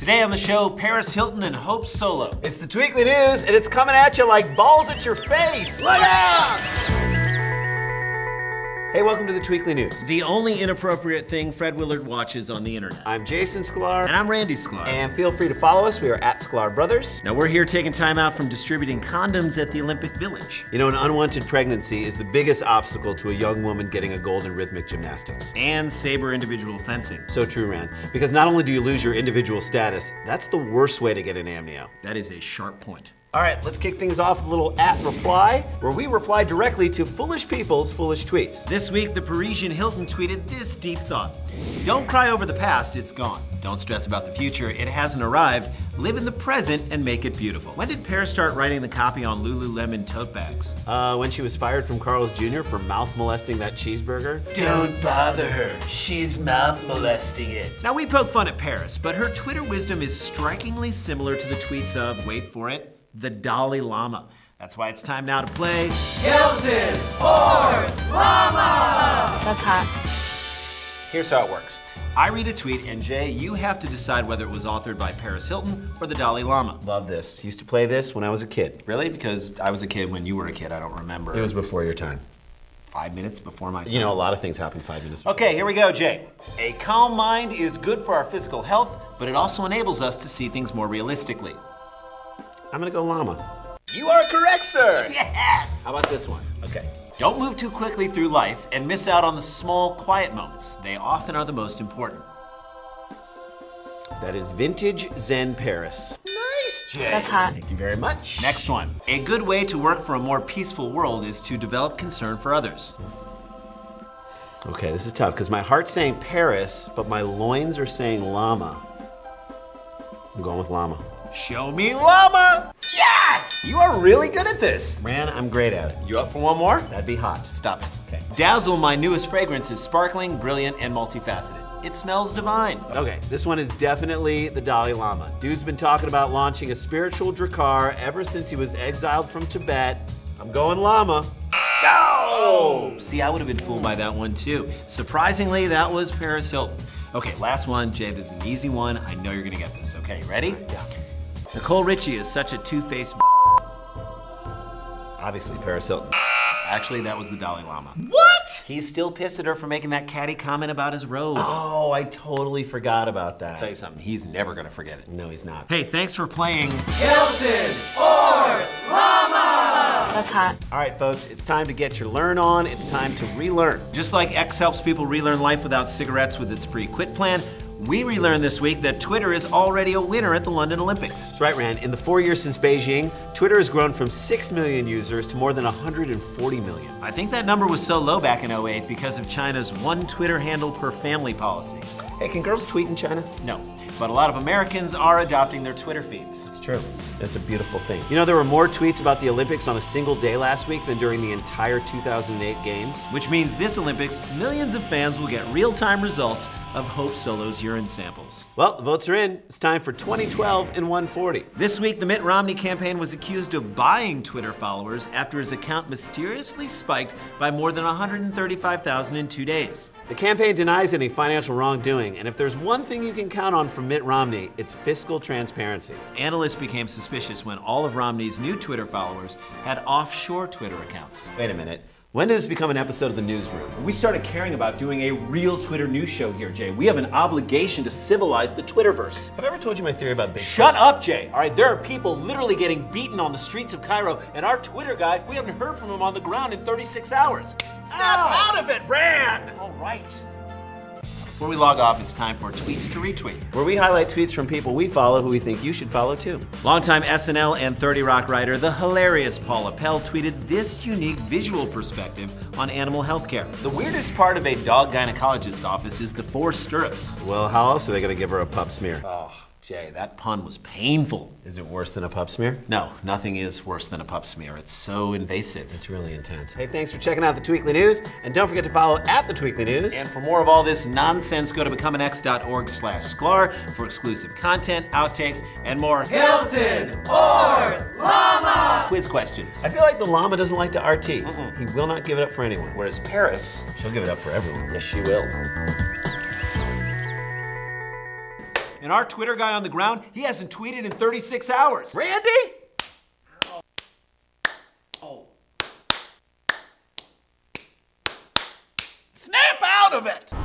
Today on the show, Paris Hilton and Hope Solo. It's the Tweekly News, and it's coming at you like balls at your face. Look out! Hey, welcome to the Tweekly News. The only inappropriate thing Fred Willard watches on the internet. I'm Jason Sklar. And I'm Randy Sklar. And feel free to follow us. We are at Sklar Brothers. Now we're here taking time out from distributing condoms at the Olympic Village. You know, an unwanted pregnancy is the biggest obstacle to a young woman getting a gold in rhythmic gymnastics. And saber individual fencing. So true, Rand. Because not only do you lose your individual status, that's the worst way to get an amnio. That is a sharp point. All right, let's kick things off with a little @reply, where we reply directly to foolish people's foolish tweets. This week, the Parisian Hilton tweeted this deep thought. Don't cry over the past, it's gone. Don't stress about the future, it hasn't arrived. Live in the present and make it beautiful. When did Paris start writing the copy on Lululemon tote bags? When she was fired from Carl's Jr. for mouth molesting that cheeseburger. Don't bother her, she's mouth molesting it. Now we poke fun at Paris, but her Twitter wisdom is strikingly similar to the tweets of, wait for it, the Dalai Lama. That's why it's time now to play Hilton or Llama! That's hot. Here's how it works. I read a tweet, and Jay, you have to decide whether it was authored by Paris Hilton or the Dalai Lama. Love this. Used to play this when I was a kid. Really? Because I was a kid when you were a kid, I don't remember. It was before your time. 5 minutes before my time. You know, a lot of things happen 5 minutes before. Okay, here we go, Jay. A calm mind is good for our physical health, but it also enables us to see things more realistically. I'm gonna go llama. You are correct, sir. Yes! How about this one? Okay. Don't move too quickly through life and miss out on the small, quiet moments. They often are the most important. That is vintage Zen Paris. Nice, Jay. That's hot. Thank you very much. Next one. A good way to work for a more peaceful world is to develop concern for others. Okay, this is tough because my heart's saying Paris, but my loins are saying llama. I'm going with llama. Show me llama! Yes! You are really good at this. Ran, I'm great at it. You up for one more? That'd be hot. Stop it. Okay. Dazzle, my newest fragrance, is sparkling, brilliant, and multifaceted. It smells divine. Okay, this one is definitely the Dalai Lama. Dude's been talking about launching a spiritual Drakkar ever since he was exiled from Tibet. I'm going llama. Oh! See, I would have been fooled by that one too. Surprisingly, that was Paris Hilton. Okay, last one. Jay, this is an easy one. I know you're gonna get this. Okay, you ready? Yeah. Nicole Richie is such a two-faced Obviously, Paris Hilton. Actually, that was the Dalai Lama. What? He's still pissed at her for making that catty comment about his robe. Oh, I totally forgot about that. I'll tell you something, he's never gonna forget it. No, he's not. Hey, thanks for playing Hilton or Llama! That's hot. All right, folks, it's time to get your learn on. It's time to relearn. Just like X helps people relearn life without cigarettes with its free quit plan, we relearned this week that Twitter is already a winner at the London Olympics. That's right, Rand. In the 4 years since Beijing, Twitter has grown from 6 million users to more than 140 million. I think that number was so low back in '08 because of China's one Twitter handle per family policy. Hey, can girls tweet in China? No, but a lot of Americans are adopting their Twitter feeds. It's true. That's a beautiful thing. You know, there were more tweets about the Olympics on a single day last week than during the entire 2008 games. Which means this Olympics, millions of fans will get real-time results of Hope Solo's urine samples. Well, the votes are in. It's time for 2012 and 140. This week, the Mitt Romney campaign was accused of buying Twitter followers after his account mysteriously spiked by more than 135,000 in 2 days. The campaign denies any financial wrongdoing, and if there's one thing you can count on from Mitt Romney, it's fiscal transparency. Analysts became suspicious when all of Romney's new Twitter followers had offshore Twitter accounts. Wait a minute. When did this become an episode of the newsroom? We started caring about doing a real Twitter news show here, Jay. We have an obligation to civilize the Twitterverse. Have I ever told you my theory about Bigfoot? Shut up, Jay. All right, there are people literally getting beaten on the streets of Cairo, and our Twitter guy, we haven't heard from him on the ground in 36 hours. Snap out of it, Rand! All right. Before we log off, it's time for Tweets to Retweet, where we highlight tweets from people we follow who we think you should follow too. Longtime SNL and 30 Rock writer, the hilarious Paula Pell tweeted this unique visual perspective on animal healthcare. The weirdest part of a dog gynecologist's office is the 4 stirrups. Well, how else are they gonna give her a pup smear? Oh, Jay, that pun was painful. Is it worse than a pup smear? No, nothing is worse than a pup smear. It's so invasive. It's really intense. Hey, thanks for checking out the Tweekly News, and don't forget to follow at the Tweekly News. And for more of all this nonsense, go to becomeanx.org/Sklar for exclusive content, outtakes, and more Hilton or Llama quiz questions. I feel like the llama doesn't like to RT. He will not give it up for anyone. Whereas Paris, she'll give it up for everyone. yes, she will. And our Twitter guy on the ground, he hasn't tweeted in 36 hours. Randy? Snap out of it!